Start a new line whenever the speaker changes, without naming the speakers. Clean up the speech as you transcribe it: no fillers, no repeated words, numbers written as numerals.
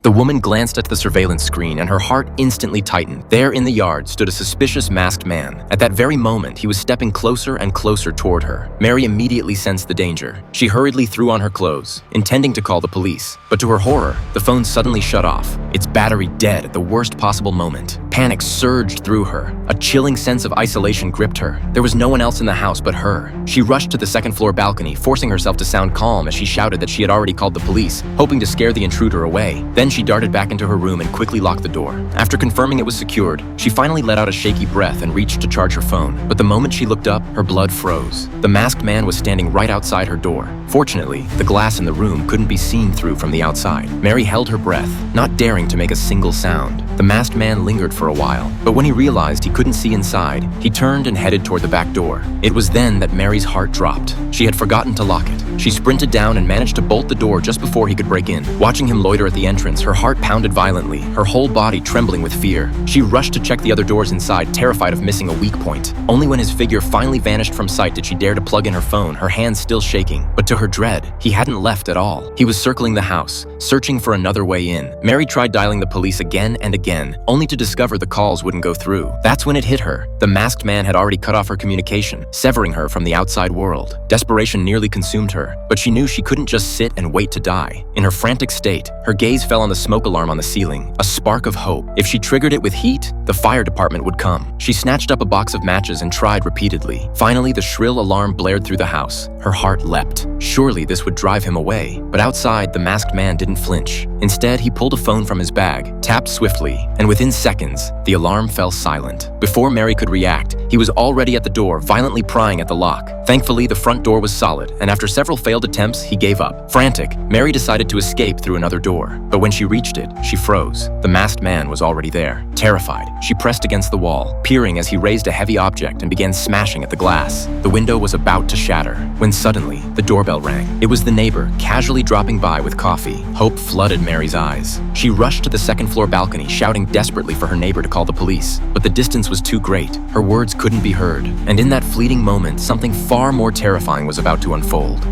The woman glanced at the surveillance screen and her heart instantly tightened. There in the yard stood a suspicious masked man. At that very moment, he was stepping closer and closer toward her. Mary immediately sensed the danger. She hurriedly threw on her clothes, intending to call the police. But to her horror, the phone suddenly shut off, its battery dead at the worst possible moment. Panic surged through her. A chilling sense of isolation gripped her. There was no one else in the house but her. She rushed to the second-floor balcony, forcing herself to sound calm as she shouted that she had already called the police, hoping to scare the intruder away. Then she darted back into her room and quickly locked the door. After confirming it was secured, she finally let out a shaky breath and reached to charge her phone. But the moment she looked up, her blood froze. The masked man was standing right outside her door. Fortunately, the glass in the room couldn't be seen through from the outside. Mary held her breath, not daring to make a single sound. The masked man lingered for a while, but when he realized he couldn't see inside, he turned and headed toward the back door. It was then that Mary's heart dropped. She had forgotten to lock it. She sprinted down and managed to bolt the door just before he could break in. Watching him loiter at the entrance, her heart pounded violently, her whole body trembling with fear. She rushed to check the other doors inside, terrified of missing a weak point. Only when his figure finally vanished from sight did she dare to plug in her phone, her hands still shaking. But to her dread, he hadn't left at all. He was circling the house, searching for another way in. Mary tried dialing the police again and again, only to discover the calls wouldn't go through. That's when it hit her. The masked man had already cut off her communication, severing her from the outside world. Desperation nearly consumed her, but she knew she couldn't just sit and wait to die. In her frantic state, her gaze fell on the smoke alarm on the ceiling, a spark of hope. If she triggered it with heat, the fire department would come. She snatched up a box of matches and tried repeatedly. Finally, the shrill alarm blared through the house. Her heart leapt. Surely this would drive him away. But outside, the masked man didn't flinch. Instead, he pulled a phone from his bag, tapped swiftly, and within seconds, the alarm fell silent. Before Mary could react, he was already at the door, violently prying at the lock. Thankfully, the front door was solid, and after several failed attempts, he gave up. Frantic, Mary decided to escape through another door. But when she reached it, she froze. The masked man was already there. Terrified, she pressed against the wall, peering as he raised a heavy object and began smashing at the glass. The window was about to shatter, when suddenly, the doorbell rang. It was the neighbor, casually dropping by with coffee. Hope flooded Mary's eyes. She rushed to the second-floor balcony, shouting desperately for her neighbor to call the police. But the distance was too great. Her words couldn't be heard. And in that fleeting moment, something far more terrifying was about to unfold.